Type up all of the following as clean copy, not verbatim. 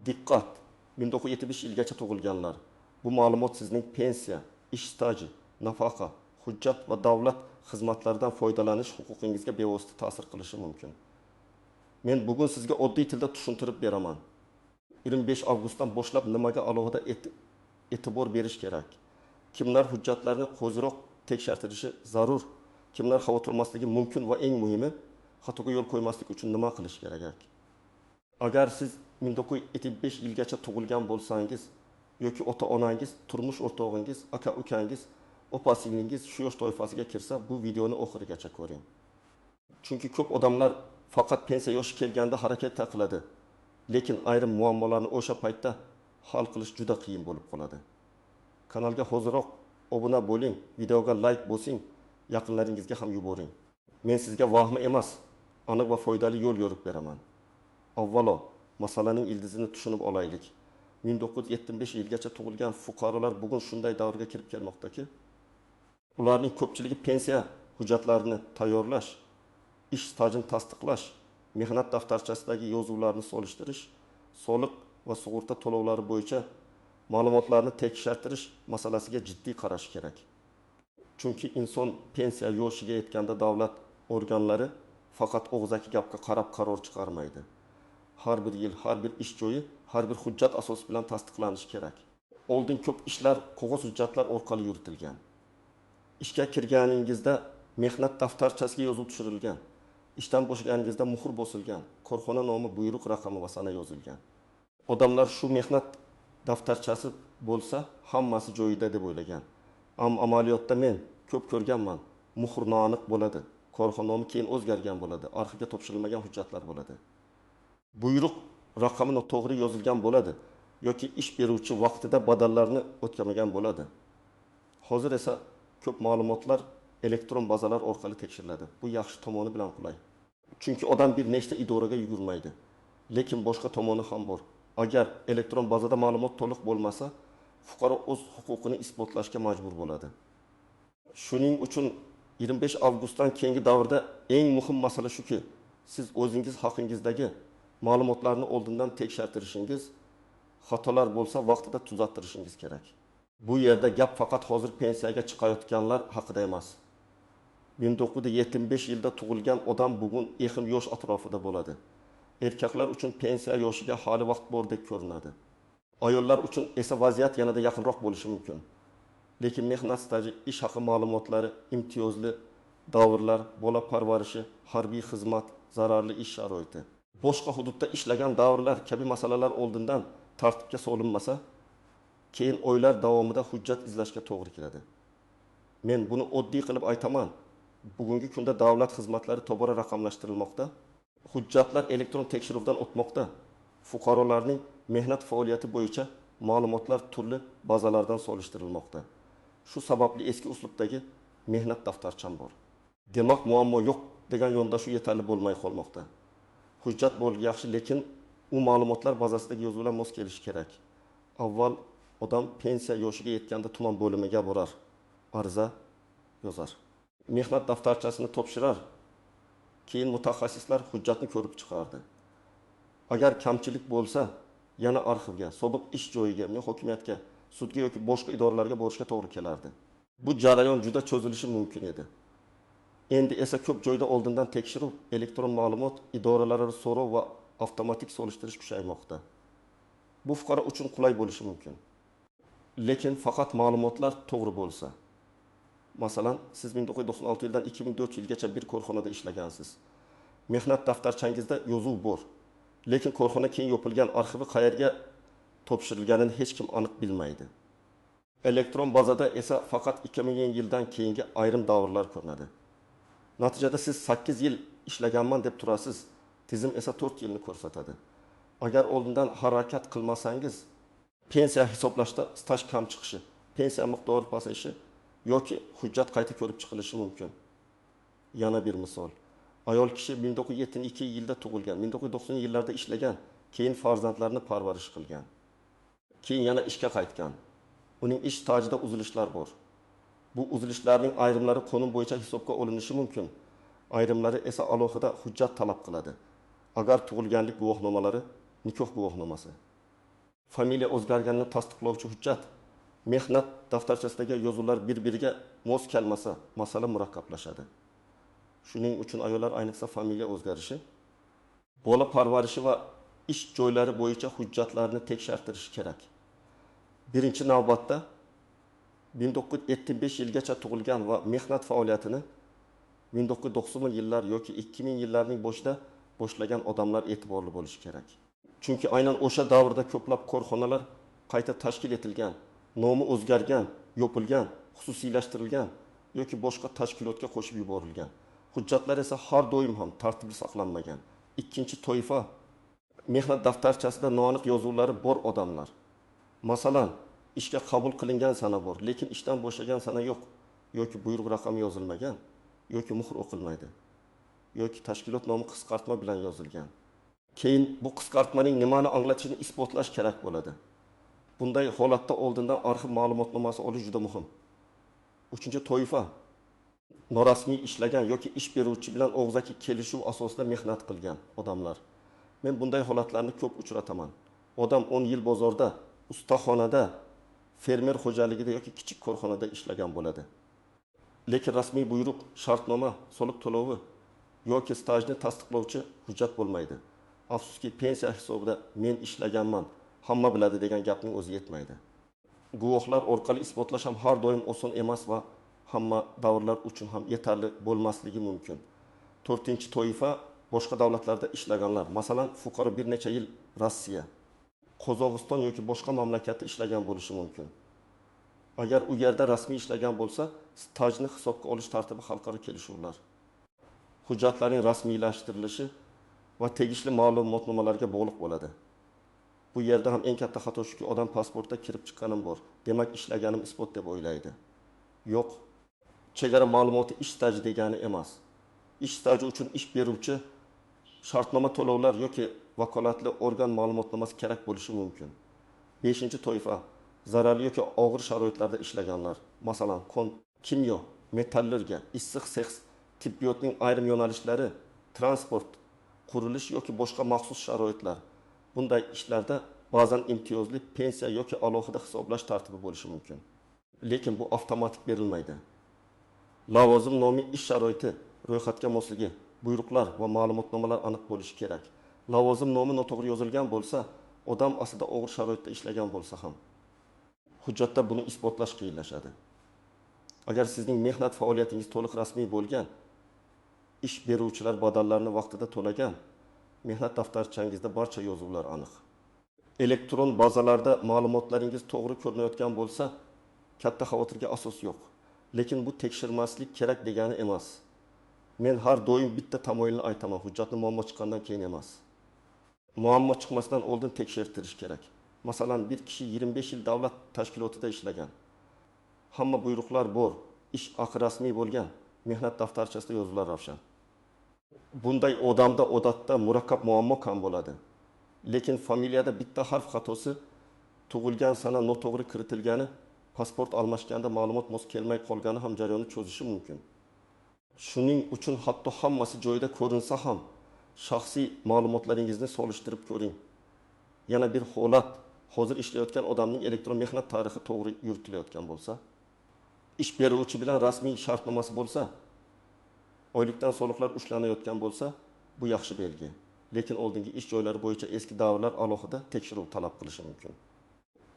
Diqqat! 1970 yilgacha tug'ilganlar. Bu ma'lumot sizning pensiya, ish staji, nafaqa, hujjat va davlat xizmatlaridan foydalanish huquqingizga bevosita ta'sir qilishi mumkin. Men bugun sizga oddiy tilda tushuntirib beraman. 25 avgustdan boshlab nimaga alohida e'tibor berish kerak? Kimlar hujjatlarni qo'ziroq tekshirtirishi zarur? Kimlar xavotir olmasligi mumkin va eng muhimi, xatoga yo'l qo'ymaslik uchun nima qilish kerak? Agar siz 1975 yilgacha tug'ilgan bo'lsangiz yoki ota-onangiz, turmush o'rtog'ingiz, aka-ukangiz, opa-singlingiz shu yosh toifasiga kirsa, bu videoni oxirigacha ko'ring. Chunki ko'p odamlar faqat pensiya yoshi kelganda harakat qiladi, lekin ayrim muammolarni o'sha paytda hal qilish juda qiyin bo'lib qoladi. Kanalga hoziroq obuna bo'ling, videoga like bosing, yaqinlaringizga ham yuboring. Men sizga vahmi emas, aniq va foydali yo'l yo'rib beraman. Avvalo, masalaning ildizini tushunib olaylik. 1975 yilgacha tug'ilgan fuqarolar bugun shunday davrga kirib kelmoqdaki, ularning ko'pchiligi pensiya hujjatlarini tayyorlash, ish stajini tasdiqlash, mehnat daftarchasidagi yozuvlarni solishtirish, soliq va sug'urta to'lovlari bo'yicha ma'lumotlarni tekshirtirish masalasiga jiddiy qarash kerak. Chunki inson pensiya yoshiga yetganda davlat organlari faqat og'zaki gapga qarab qaror chiqarmaydi. Har bir yil, har bir ish joyi, har bir hujjat asosi bilan tasdiqlanishi kerak. Oldin ko'p ishlar qog'oz hujjatlar orqali yuritilgan. Ishga kirganingizda mehnat daftarchasiga yozuv tushirilgan. Ishdan bo'shaganingizda muhr bosilgan, korxona nomi, buyruq raqami va sana yozilgan. Odamlar shu mehnat daftarchasi bo'lsa, hammasi joyida deb o'ylagan. Amaliyotda men ko'p ko'rganman. Muhr noaniq bo'ladi, korxona nomi keyin o'zgargan bo'ladi, arxivga topshirilmagan hujjatlar bo'ladi. Buyruq raqami noto'g'ri yozilgan bo'ladi yoki ish beruvchi vaqtida badallarni o'tkazmagan bo'ladi. Hozir esa ko'p ma'lumotlar elektron bazalar orqali tekshiriladi. Bu yaxshi tomoni bilan qulay. Chunki odam bir nechta idoraga yugurmaydi. Lekin boshqa tomoni ham bor. Agar elektron bazada ma'lumot to'liq bo'lmasa, fuqaro o'z huquqini isbotlashga majbur bo'ladi. Shuning uchun 25 avgustdan keyingi davrda eng muhim masala shuki, siz o'zingiz haqingizdagi ma'lumotlarni oldindan tekshirtirishingiz, xatolar bo'lsa vaqtida tuzattirishingiz kerak. Bu yerda gap faqat hozir pensiyaga chiqayotganlar haqida emas. 1975 yilda tug'ilgan odam bugun ehim yosh atrofida bo'ladi. Erkaklar uchun pensiya yoshiga hali vaqt bordek ko'rinadi. Ayollar uchun esa vaziyat yanada yaqinroq bo'lishi mumkin. Lekin mehnat staji, ish haqi ma'lumotlari, imtiyozli davrlar, bola parvarishi, harbiy xizmat, zararli ish sharoiti, boshqa hududda ishlagan davrlar kabi masalalar oldindan tartibga solinmasa, keyin oylar davomida hujjat izlashga to'g'ri keladi. Men buni oddiy qilib aytaman. Bugungi kunda davlat xizmatlari tobora raqamlashtirilmoqda, hujjatlar elektron tekshiruvdan o'tmoqda. Fuqarolarning mehnat faoliyati bo'yicha ma'lumotlar turli bazalardan solishtirilmoqda. Shu sababli eski uslubdagi mehnat daftarcham bor. Demak, muammo yo'q degan yondashuv yetarli bo'lmay qolmoqda. Hujjat bo'lgi yaxshi, lekin u ma'lumotlar bazasidagi yozuvlar mos kelishi kerak. Avval odam pensiya yoshiga yetganda tuman bo'limiga borar, ariza yozar. Mehnat daftarchasini topshirar. Keyin mutaxassislar hujjatni ko'rib chiqardi. Agar kamchilik bo'lsa, yana arxivga, sobiq ish joyiga, hokimiyatga, sudga yoki boshqa idoralarga borishga to'g'ri kelardi. Bu jarayon juda cho'zilishi mumkin edi. Endi esa ko'p joyda oldindan tekshiruv, elektron ma'lumot, idoralararo so'rov va avtomatik solishtirish kuchaymoqda. Bu fuqaro uchun qulay bo'lishi mumkin. Lekin faqat ma'lumotlar to'g'ri bo'lsa. Masalan, siz 1996 yildan 2004 yilgacha bir korxonada ishlagansiz. Mehnat daftarchangizda yozuv bor. Lekin korxona keyin yopilgan arxivi qayerga topshirilganini hech kim aniq bilmaydi. Elektron bazada esa faqat 2000 yildan keyingi ayrim davrlar ko'rinadi. Natijada siz 8 yil ishlaganman deb turasiz, tizim esa 4 yilni ko'rsatadi. Agar oldindan harakat qilmasangiz, pensiya hisoblashda staj kam chiqishi, pensiya miqdori pasayishi yoki hujjat qayta ko'rib chiqilishi mumkin. Yana bir misol. Ayol kishi 1972 yilda tug'ilgan, 1990 yillarda ishlagan, keyin farzandlarini parvarish qilgan. Keyin yana ishga qaytgan. Uning ish stajida uzilishlar bor. Bu uzilishlarning ayrimlari qonun bo'yicha hisobga olinishi mumkin. Ayrimlari esa alohida hujjat talab qiladi. Agar tug'ilganlik guvohnomalari, nikoh guvohnomasi. familiya o'zgarganini tasdiqlovchi hujjat, mehnat daftarchasidagi yozuvlar bir-biriga mos kelmasa, masala murakkablashadi. Shuning uchun ayollar ayniqsa familiya o'zgarishi, bola parvarishi va ish joylari bo'yicha hujjatlarni tekshirtirish kerak. Birinchi navbatda 1975 yilgacha tug'ilgan va mehnat faoliyatini 1990 yillar yoki 2000 yillarning boshida boshlagan odamlar e'tiborli bo'lishi kerak. Chunki aynan o'sha davrda ko'plab korxonalar qayta tashkil etilgan, nomi o'zgargan, yopilgan, xususiylashtirilgan yoki boshqa tashkilotga qo'shib yuborilgan. Hujjatlar esa har doim ham tartibli saqlanmagan. Ikkinchi toifa mehnat daftarchasida noaniq yozuvlari bor odamlar. Masalan, ishga qabul qilingan sana bor, lekin ishdan bo'shagan sana yo'q, yoki buyruq raqami yozilmagan, yoki muhr o'qilmaydi, yoki tashkilot nomi qisqartma bilan yozilgan. Keyin bu qisqartmaning nimani anglatishini isbotlash kerak bo'ladi. Bunday holatda oldindan arxiv ma'lumotnomasi olish juda muhim. Uchinchi toifa norasmiy ishlagan yoki ish beruvchi bilan og'zaki kelishuv asosida mehnat qilgan odamlar. Men bunday holatlarni ko'p uchrataman. Odam 10 yil bozorda, ustaxonada, fermer xo'jaligida yoki kichik korxonada ishlagan bo'ladi. Lekin rasmiy buyruq, shartnoma, soliq to'lovi yoki stajni tasdiqlovchi hujjat bo'lmaydi. Afsuski, pensiya hisobida men ishlaganman, hamma biladi degan gapning o'zi yetmaydi. Guvohlar orqali isbotlash ham har doim oson emas va hamma davrlar uchun ham yetarli bo'lmasligi mumkin. 4-toifa boshqa davlatlarda ishlaganlar, masalan, fuqaro bir necha yil Rossiya, Qozog'iston yoki boshqa mamlakatda ishlagan bo'lishi mumkin. Agar u yerda rasmiy ishlagan bo'lsa, stajni hisobga olish tartibi xalqaro kelishuvlar, hujjatlarning rasmiylashtirilishi va tegishli ma'lumotnomalarga bog'liq bo'ladi. Bu yerda ham eng katta xato shuki, odam pasportda kirib chiqqanim bor, demak ishlaganim isbot deb o'ylaydi. Yo'q, chegara ma'lumoti ish staji degani emas. Ish staji uchun ish beruvchi shartnoma to'lovlar yoki vakolatli organ ma'lumotnomasi kerak bo'lishi mumkin. 5-toifa zararli yoki og'ir sharoitlarda ishlaganlar, masalan, kimyo, metallurgiya, issiq sex, tibbiyotning ayrim yo'nalishlari, transport, qurilish yoki boshqa maxsus sharoitlar. Bunday ishlarda ba'zan imtiyozli pensiya yoki alohida hisoblash tartibi bo'lishi mumkin. Lekin bu avtomatik berilmaydi. Lavozim nomi, ish sharoiti, ro'yxatga mosligi, buyruqlar va ma'lumotnomalar aniq bo'lishi kerak. Lavozim nomi noto'g'ri yozilgan bo'lsa, odam aslida og'ir sharoitda ishlagan bo'lsa ham, hujjatda buni isbotlash qiyinlashadi. Agar sizning mehnat faoliyatingiz to'liq rasmiy bo'lgan, ish beruvchilar badallarni vaqtida to'lagan, mehnat daftarchangizda barcha yozuvlar aniq. Elektron bazalarda ma'lumotlaringiz to'g'ri ko'rinayotgan bo'lsa, katta xavotirga asos yo'q. Lekin bu tekshirmaslik kerak degani emas. Men har doim bitta tamoyilni aytaman, hujjatni muammo chiqqandan keyin emas. Muammo chiqmasdan oldin tekshirtirish kerak. Masalan, bir kishi 25 yil davlat tashkilotida ishlagan. Hamma buyruqlar bor, ish haqi rasmiy bo'lgan, mehnat daftarchasida yozuvlar ravshan. Bunday odamda odatda murakkab muammo kam bo'ladi. Lekin familiyada bitta harf xatosi, tug'ilgan sana noto'g'ri kiritilgani, pasport almashganda ma'lumot mos kelmay qolgani ham jarayonni cho'zishi mumkin. Shuning uchun hatto hammasi joyida ko'rinsa ham, shaxsiy ma'lumotlaringizni solishtirib ko'ring. Yana bir holat, hozir ishlayotgan odamning elektron mehnat tarixi to'g'ri yuritilayotgan bo'lsa, ish beruvchi bilan rasmiy shartnomasi bo'lsa, oylikdan soliqlar ushlanayotgan bo'lsa, bu yaxshi belgi. Lekin oldingi ish joylari bo'yicha eski davrlar alohida tekshiruv talab qilishi mumkin.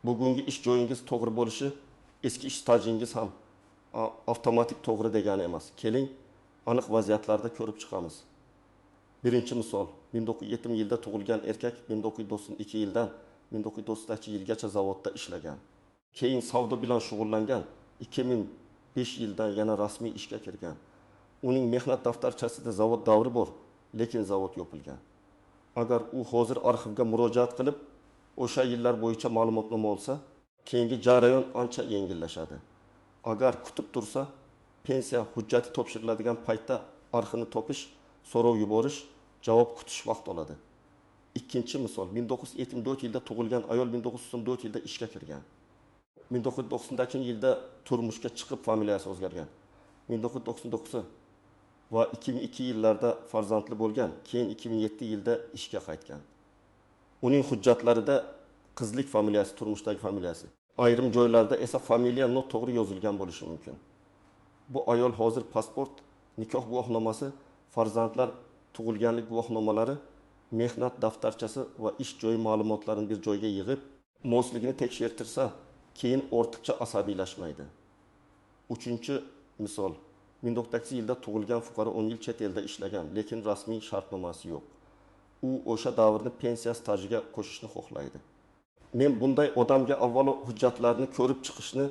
Bugungi ish joyingiz to'g'ri bo'lishi, eski ish stajingiz ham avtomatik to'g'ri degani emas. Keling, aniq vaziyatlarda ko'rib chiqamiz. Birinchi misol, 1970 yilda tug'ilgan erkak 1992 yildan 1990 yilgacha zavodda ishlagan. Keyin savdo bilan shug'ullangan, 2005 yildan yana rasmiy ishga kirgan. Uning mehnat daftarchasida zavod davri bor, lekin zavod yopilgan. Agar u hozir arxivga murojaat qilib, o'sha yillar bo'yicha ma'lumotnoma olsa, keyingi jarayon ancha yengillashadi. Agar kutib tursa, pensiya hujjati topshiriladigan paytda arxivni topish, so'rov yuborish, javob kutish vaqt oladi. Ikkinchi misol, 1974 yilda tug'ilgan ayol 1994 yilda ishga kirgan. 1990 yilda turmushga chiqib familiyasi o'zgargan. 1999 va 2002 yillarda farzandli bo'lgan, keyin 2007 yilda ishga qaytgan. Uning hujjatlarida qizlik familiyasi, turmushdagi familiyasi. Ayrim joylarda esa familiya noto'g'ri yozilgan bo'lishi mumkin. Bu ayol hozir pasport, nikoh guvohnomasi, farzandlar tug'ilganlik guvohnomalari, mehnat daftarchasi va ish joyi ma'lumotlarini bir joyga yig'ib, mosligini tekshirtirsa, keyin ortiqcha asabiylashmaydi. Uchinchi misol, 1900-yilda tug'ilgan fuqaro 10 yil chet elda ishlagan, lekin rasmiy shartnomasi yo'q. U o'sha davrni pensiya stajiga qo'shishni xohlaydi. Men bunday odamga avvalo hujjatlarni ko'rib chiqishni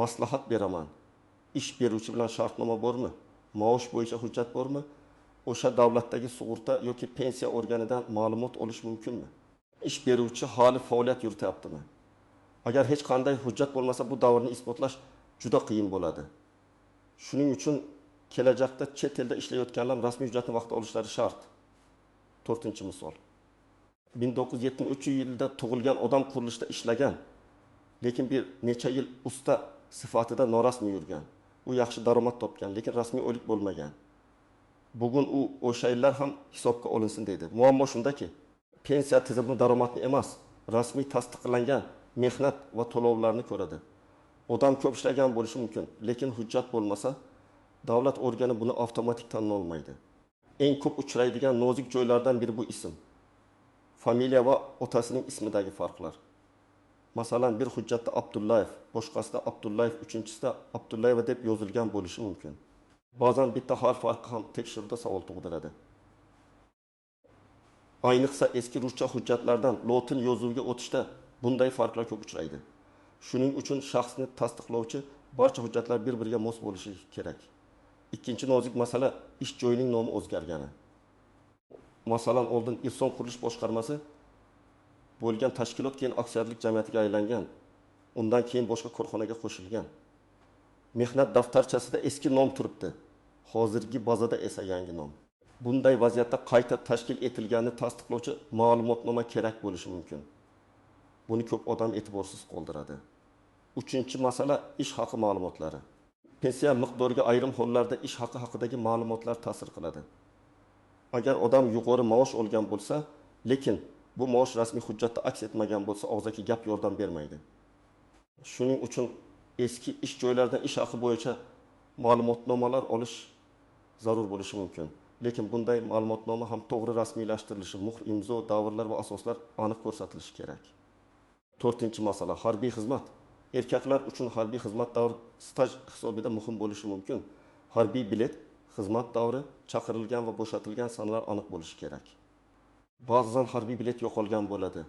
maslahat beraman. Ish beruvchi bilan shartnoma bormi? Maosh bo'yicha hujjat bormi? O'sha davlatdagi sug'urta yoki pensiya organidan ma'lumot olish mumkinmi? Ish beruvchi hali faoliyat yurityaptimi? Agar hech qanday hujjat bo'lmasa, bu davrni isbotlash juda qiyin bo'ladi. Shuning uchun kelajakda chet elda ishlayotganlar rasmiy hujjatni vaqt olishlari shart. 4-misol. 1973-yilda tug'ilgan odam qurilishda ishlagan, lekin bir necha yil usta sifatida norasmiy yurgan. U yaxshi daromad topgan, lekin rasmiy o'lik bo'lmagan. Bugun u o'sha yillar ham hisobga olinsin deydi. Muammo shundaki, pensiya tizimi daromadni emas, rasmiy tasdiqlangan mehnat va to'lovlarni ko'radi. Odam ko'p ishlagan bo'lishi mumkin, lekin hujjat bo'lmasa, davlat organi buni avtomatik tanlolmaydi. Eng ko'p uchraydigan nozik joylardan biri bu ism. Familiya va otasining ismidagi farqlar. Masalan, bir hujjatda Abdullayev, boshqasida Abdullayev, uchinchisida Abdullayeva deb yozilgan bo'lishi mumkin. Ba'zan bitta harf farqi ham tekshiruvda savol tug'diradi. Ayniqsa eski ruscha hujjatlardan lotin yozuviga o'tishda bunday farqlar ko'p uchraydi. Shuning uchun shaxsni tasdiqlovchi barcha hujjatlar bir-biriga mos bo'lishi kerak. Ikkinchi nozik masala ish joyining nomi o'zgargani. Masalan, oldin Irson qurilish boshqarmasi bo'lgan tashkilot keyin aksiyadorlik jamiyatiga aylangan. Undan keyin boshqa korxonaga qo'shilgan. Mehnat daftarchasida eski nom turibdi. Hozirgi bazada esa yangi nom. Bunday vaziyatda qayta tashkil etilganini tasdiqlovchi ma'lumotnoma kerak bo'lishi mumkin. Buni ko'p odam e'tiborsiz qoldiradi. Uchinchi masala ish haqi ma'lumotlari. Pensiya miqdoriga ayrim hollarda ish haqi haqidagi ma'lumotlar ta'sir qiladi. Agar odam yuqori maosh olgan bo'lsa, lekin bu maosh rasmiy hujjatda aks etmagan bo'lsa, og'zaki gap yordam bermaydi. Shuning uchun eski ish joylaridan ish haqi bo'yicha ma'lumotnomalar olish zarur bo'lishi mumkin. Lekin bunday ma'lumotnoma ham to'g'ri rasmiylashtirilishi, muhr, imzo, davrlar va asoslar aniq ko'rsatilishi kerak. 4-masala harbiy xizmat. Erkaklar uchun harbiy xizmat davri staj hisobida muhim bo'lishi mumkin. Harbiy bilet, xizmat davri, chaqirilgan va bo'shatilgan sanalar aniq bo'lishi kerak. Ba'zan harbiy bilet yo'qolgan bo'ladi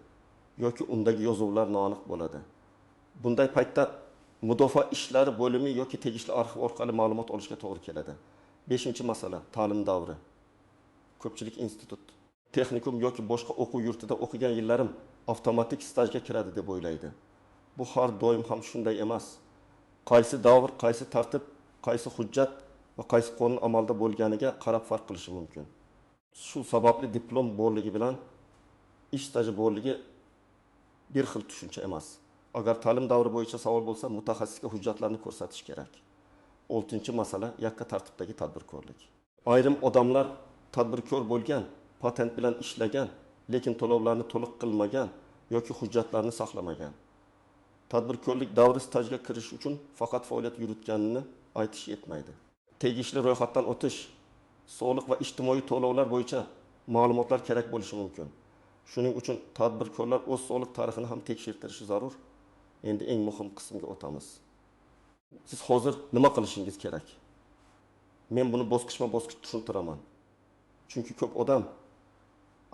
yoki undagi yozuvlar noaniq bo'ladi. Bunday paytda mudofaa ishlari bo'limi yoki tegishli arxiv orqali ma'lumot olishga to'g'ri keladi. 5-masala ta'lim davri. Ko'pchilik institut, texnikum yoki boshqa o'quv yurtida o'qigan yillarim avtomatik stajga kiradi deb o'ylaydi. Bu har doim ham shunday emas. Qaysi davr, qaysi tartib, qaysi hujjat va qaysi qonun amalda bo'lganiga qarab farq qilishi mumkin. Shu sababli diplom borligi bilan ish staji borligi bir xil tushuncha emas. Agar ta'lim davri bo'yicha savol bo'lsa, mutaxassisga hujjatlarni ko'rsatish kerak. 6-masala yakka tartibdagi tadbirkorlik. Ayrim odamlar tadbirkor bo'lgan, patent bilan ishlagan, lekin to'lovlarni to'liq qilmagan yoki hujjatlarni saqlamagan. Tadbirkorlik davri stajga kirish uchun faqat faoliyat yuritganini aytish yetmaydi. Tegishli ro'yxatdan o'tish, soliq va ijtimoiy to'lovlar bo'yicha ma'lumotlar kerak bo'lishi mumkin. Shuning uchun tadbirkorlar o'z soliq tarixini ham tekshirtirishi zarur. Endi eng muhim qismga o'tamiz. Siz hozir nima qilishingiz kerak? Men buni bosqichma-bosqich tushuntiraman. Chunki ko'p odam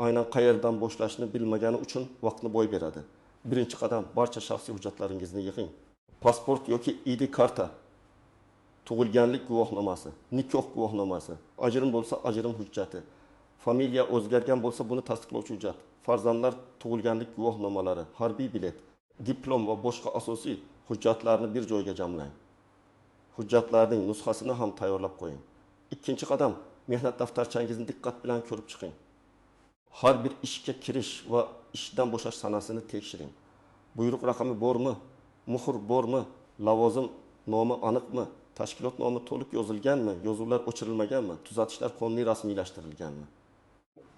aynan qayerdan boshlashni bilmagani uchun vaqtni boy beradi. Birinchi qadam, barcha shaxsiy hujjatlaringizni yig'ing. Pasport yoki ID karta, tug'ilganlik guvohnomasi, nikoh guvohnomasi, ajrim bo'lsa ajrim hujjati, familiya o'zgargan bo'lsa buni tasdiqlovchi hujjat, farzandlar tug'ilganlik guvohnomalari, harbiy bilet, diplom va boshqa asosiy hujjatlarni bir joyga jamlang. Hujjatlarning nusxasini ham tayyorlab qo'ying. Ikkinchi qadam, mehnat daftarchangizni diqqat bilan ko'rib chiqing. Har bir ishga kirish va ishdan bo'shash sanasini tekshiring. Buyruq raqami bormi? Muhr bormi? Lavozim nomi aniqmi? Tashkilot nomi to'liq yozilganmi? Yozuvlar o'chirilmaganmi? Tuzatishlar qonuniy rasmiylashtirilganmi?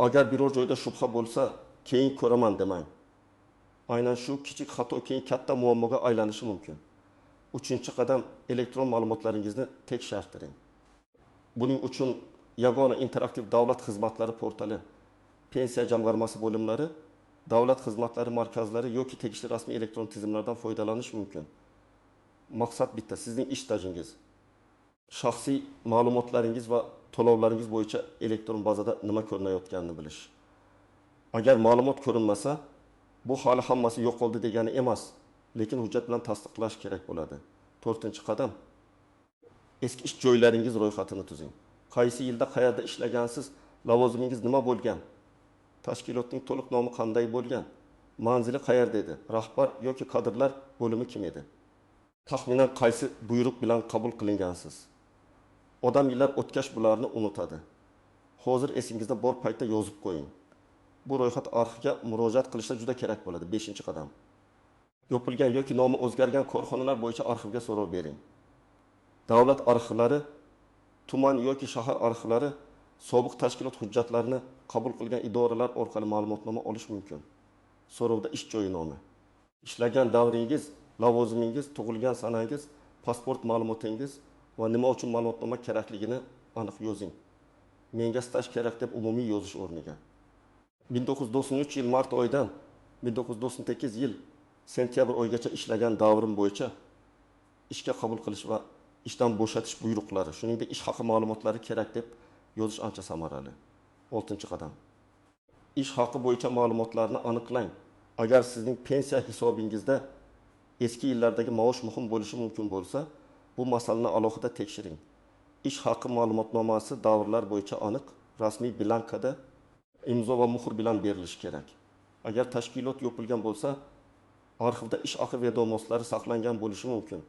Agar biror joyda shubha bo'lsa, keyin ko'raman demang. Aynan shu kichik xato keyin katta muammoga aylanishi mumkin. Uchinchi qadam elektron ma'lumotlaringizni tekshirtiring. Buning uchun yagona interaktiv davlat xizmatlari portali, pensiya jamg'armasi bo'limlari, davlat xizmatlari markazlari yoki tegishli rasmiy elektron tizimlardan foydalanish mumkin. Maqsad bitta, sizning ish stajingiz, shaxsiy ma'lumotlaringiz va to'lovlaringiz bo'yicha elektron bazada nima ko'rinayotganini bilish. Agar ma'lumot ko'rinmasa, bu hali hammasi yo'qoldi degani emas, lekin hujjat bilan tasdiqlash kerak bo'ladi. 4-qadam eski ish joylaringiz ro'yxatini tuzing. Qaysi yilda qayerda ishlagansiz, lavozimingiz nima bo'lgan? Tashkilotning to'liq nomi qanday bo'lgan? Manzili qayerda edi? Rahbar yoki kadrlar bo'limi kim edi? Taxminan qaysi buyruq bilan qabul qilingansiz? Odam yillar o'tkash bularni unutadi. Hozir esingizda bor paytda yozib qo'ying. Bu ro'yxat arxivga murojaat qilishda juda kerak bo'ladi. 5-qadam. Yopilgan yoki nomi o'zgargan korxonalar bo'yicha arxivga so'rov bering. Davlat arxivlari, tuman yoki shahar arxivlari sobiq tashkilot hujjatlarini qabul qilgan idoralar orqali ma'lumotnoma olish mumkin. So'rovda ish joyi nomi, ishlagan davringiz, lavozimingiz, tug'ilgan sanangiz, pasport ma'lumotingiz va nima uchun ma'lumotnoma kerakligini aniq yozing. Menga staj kerak deb umumiy yozish o'rniga. 1993 yil mart oyidan 1998 yil sentyabr oyigacha ishlagan davrim bo'yicha ishga qabul qilish va ishdan bo'shatish buyruqlari, shuningdek ish haqi ma'lumotlari kerak deb yozish ancha samarali. 6-qadam. Ish haqi bo'yicha ma'lumotlarni aniqlang. Agar sizning pensiya hisobingizda eski yillardagi maosh muhim bo'lishi mumkin bo'lsa, bu masalani alohida tekshiring. Ish haqi ma'lumotnomasi davrlar bo'yicha aniq, rasmiy blankada imzo va muhr bilan berilishi kerak. Agar tashkilot yopilgan bo'lsa, arxivda ish haqi vedomoslari saqlangan bo'lishi mumkin.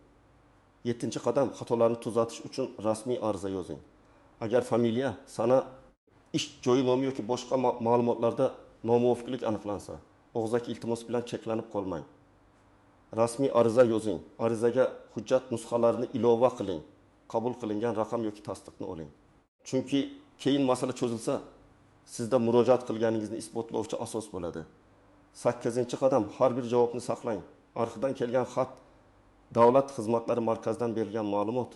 7-qadam, xatolarni tuzatish uchun rasmiy ariza yozing. Agar familiya, sana, ish joyi nomi yoki boshqa ma'lumotlarda nomuvofiqlik aniqlansa, og'zaki iltimos bilan cheklanib qolmang. Rasmiy ariza yozing. Arizaga hujjat nusxalarini ilova qiling. Qabul qilingan raqam yoki tasdiqni oling. Chunki keyin masala cho'zilsa, sizda murojaat qilganingizni isbotlovchi asos bo'ladi. 8-qadam, har bir javobni saqlang. Arxivdan kelgan xat, davlat xizmatlari markazidan berilgan ma'lumot,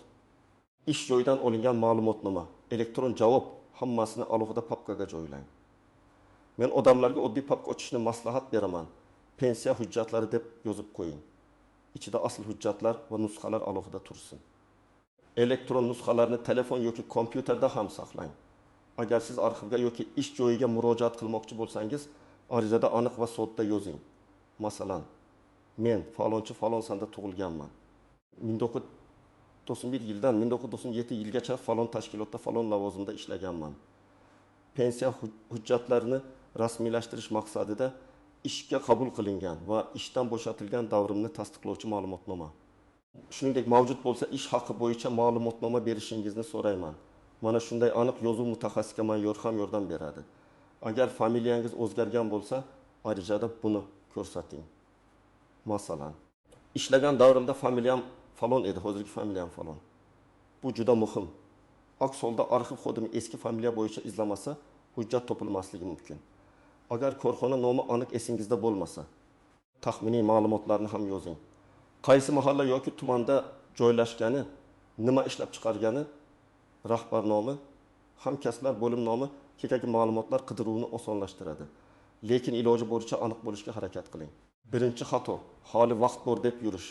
ish joyidan olingan ma'lumotnoma, elektron javob hammasini alohida papkaga joylang. Men odamlarga oddiy papka ochishni maslahat beraman. Pensiya hujjatlari deb yozib qo'ying. Ichida asl hujjatlar va nusxalar alohida tursin. Elektron nusxalarni telefon yoki kompyuterda ham saqlang. Agar siz arxivga yoki ish joyiga murojaat qilmoqchi bo'lsangiz, arizada aniq va sodda yozing. Masalan, men falonchi falon sanda tug'ilganman. 1991 yildan 1997 yilgacha falon tashkilotda falon lavozimda ishlaganman. Pensiya hujjatlarini rasmiylashtirish maqsadida ishga qabul qilingan va ishdan bo'shatilgan davrimni tasdiqlovchi ma'lumotnoma. Shuningdek, mavjud bo'lsa ish haqi bo'yicha ma'lumotnoma berishingizni so'rayman. Mana shunday aniq yozuv mutaxassisga mayor ham yordam beradi. Agar familiyangiz o'zgargan bo'lsa, arizada buni ko'rsating. Masalan, ishlagan davrimda familiyam falon edi, hozirgi familiyam falon. Bu juda muhim. Aks holda arxiv xodimi eski familiya bo'yicha izlamasa, hujjat topilmasligi mumkin. Agar korxona nomi aniq esingizda bo'lmasa, taxminiy ma'lumotlarni ham yozing. Qaysi mahalla yoki tumanda joylashgani, nima ishlab chiqargani, rahbar nomi, hamkasblar bo'lim nomi kechagi ma'lumotlar qidiruvni osonlashtiradi. Lekin iloji boricha aniq bo'lishga harakat qiling. 1-xato, hali vaqt bor deb yurish.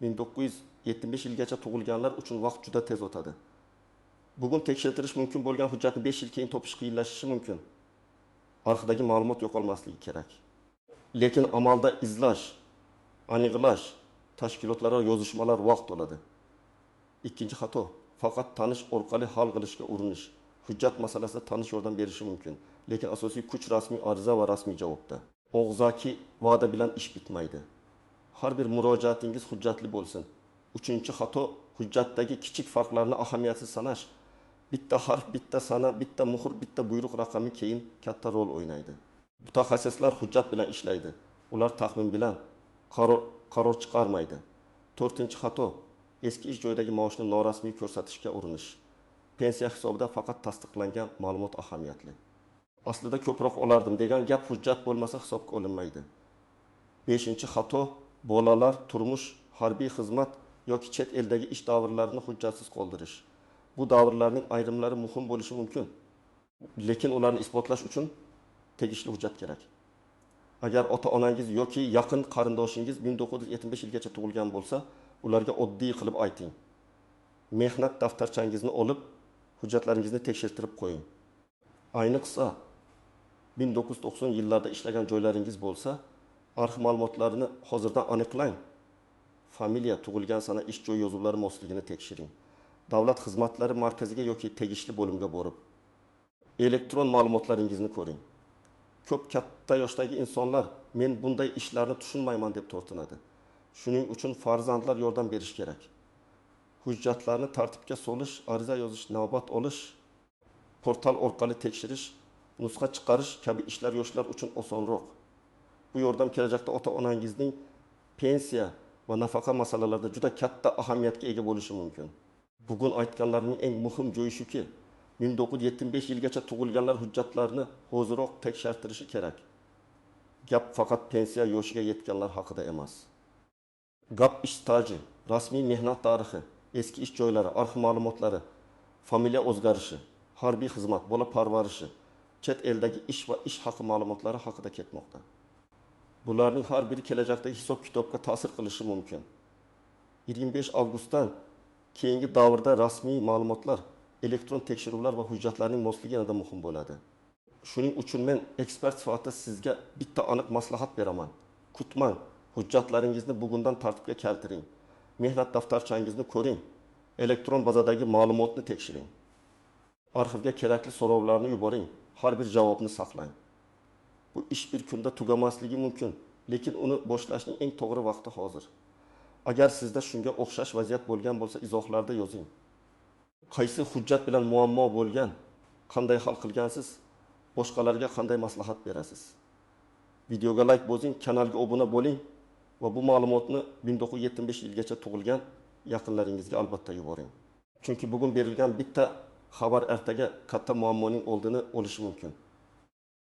1975 yilgacha tug'ilganlar uchun vaqt juda tez o'tadi. Bugun tekshirtirish mumkin bo'lgan hujjatni 5 yil keyin topish qiyinlashishi mumkin. Arxivdagi ma'lumot yo'qolmasligi kerak. Lekin amalda izlash, aniqlash, tashkilotlararo yozishmalar vaqt oladi. 2-xato, faqat tanish orqali hal qilishga urinish. Hujjat masalasida tanish yordam berishi mumkin, lekin asosiy kuch rasmiy ariza va rasmiy javobda. Og'zaki va'da bilan ish bitmaydi. Har bir murojaatingiz hujjatli bo'lsin. 3-xato, hujjatdagi kichik farqlarni ahamiyatsiz sanash. Bitta harf, bitta sana, bitta muhr, bitta buyruq raqami keyin katta rol o'ynaydi. Mutaxassislar hujjat bilan ishlaydi. Ular taxmin bilan qaror chiqarmaydi. 4-xato, eski ish joyidagi maoshni norasmiy ko'rsatishga urinish. Pensiya hisobida faqat tasdiqlangan ma'lumot ahamiyatli. Aslida ko'proq olardim degan gap hujjat bo'lmasa hisobga olinmaydi. Beshinchi xato, bolalar, turmush, harbiy xizmat yoki chet eldagi ish davrlarini hujjatsiz qoldirish. Bu davrlarning ayrimlari muhim bo'lishi mumkin, lekin ularni isbotlash uchun tegishli hujjat kerak. Agar ota-onangiz yoki yaqin qarindoshingiz 1975 yilgacha tug'ilgan bo'lsa, ularga oddiy qilib ayting. Mehnat daftarchangizni olib, hujjatlaringizni tekshirtirib qo'ying. Ayniqsa 1990 yillarda ishlagan joylaringiz bo'lsa, arxiv ma'lumotlarini hozirdan aniqlang. Familiya, tug'ilgan sana, ish joyi yozuvlari mosligini tekshiring. Davlat xizmatlari markaziga yoki tegishli bo'limga borib, elektron ma'lumotlaringizni ko'ring. Ko'p katta yoshdagi insonlar men bunday ishlarni tushunmayman deb tortinadi. Shuning uchun farzandlar yordam berish kerak. Hujjatlarni tartibga solish, ariza yozish, navbat olish, portal orqali tekshirish, nusxa chiqarish kabi ishlar yoshlar uchun osonroq. Bu yordam kelajakda ota-onangizning pensiya va nafaqa masalalarida juda katta ahamiyatga ega bo'lishi mumkin. Bugun aytganlarning eng muhim joyi shuki, 1975 yilgacha tug'ilganlar hujjatlarini hoziroq tekshirtirishi kerak. Gap faqat pensiya yoshiga yetganlar haqida emas. Gap ish staji, rasmiy mehnat tarixi, eski ish joylari, arxiv ma'lumotlari, familiya o'zgarishi, harbiy xizmat, bola parvarishi, chet eldagi ish va ish haqi ma'lumotlari haqida ketmoqda. Bularning har biri kelajakdagi hisob-kitobga ta'sir qilishi mumkin. 25 avgustdan keyingi davrda rasmiy ma'lumotlar, elektron tekshiruvlar va hujjatlarning mosligi yanada muhim bo'ladi. Shuning uchun men ekspert sifatida sizga bitta aniq maslahat beraman. Kutmang, hujjatlaringizni bugundan tartibga keltiring. Mehnat daftarchangizni ko'ring. Elektron bazadagi ma'lumotni tekshiring. Arxivga kerakli so'rovlarni yuboring. Har bir javobni saqlang. Bu ish bir kunda tugamasligi mumkin, lekin uni boshlashning eng to'g'ri vaqti hozir. Agar sizda shunga o'xshash vaziyat bo'lgan bo'lsa, izohlarda yozing. Qaysi hujjat bilan muammo bo'lgan, qanday hal qilgansiz, boshqalarga qanday maslahat berasiz? Videoga like bosing, kanalga obuna bo'ling va bu ma'lumotni 1975 yilgacha tug'ilgan yaqinlaringizga albatta yuboring. Chunki bugun berilgan bitta xabar ertaga katta muammoning oldini olishi mumkin.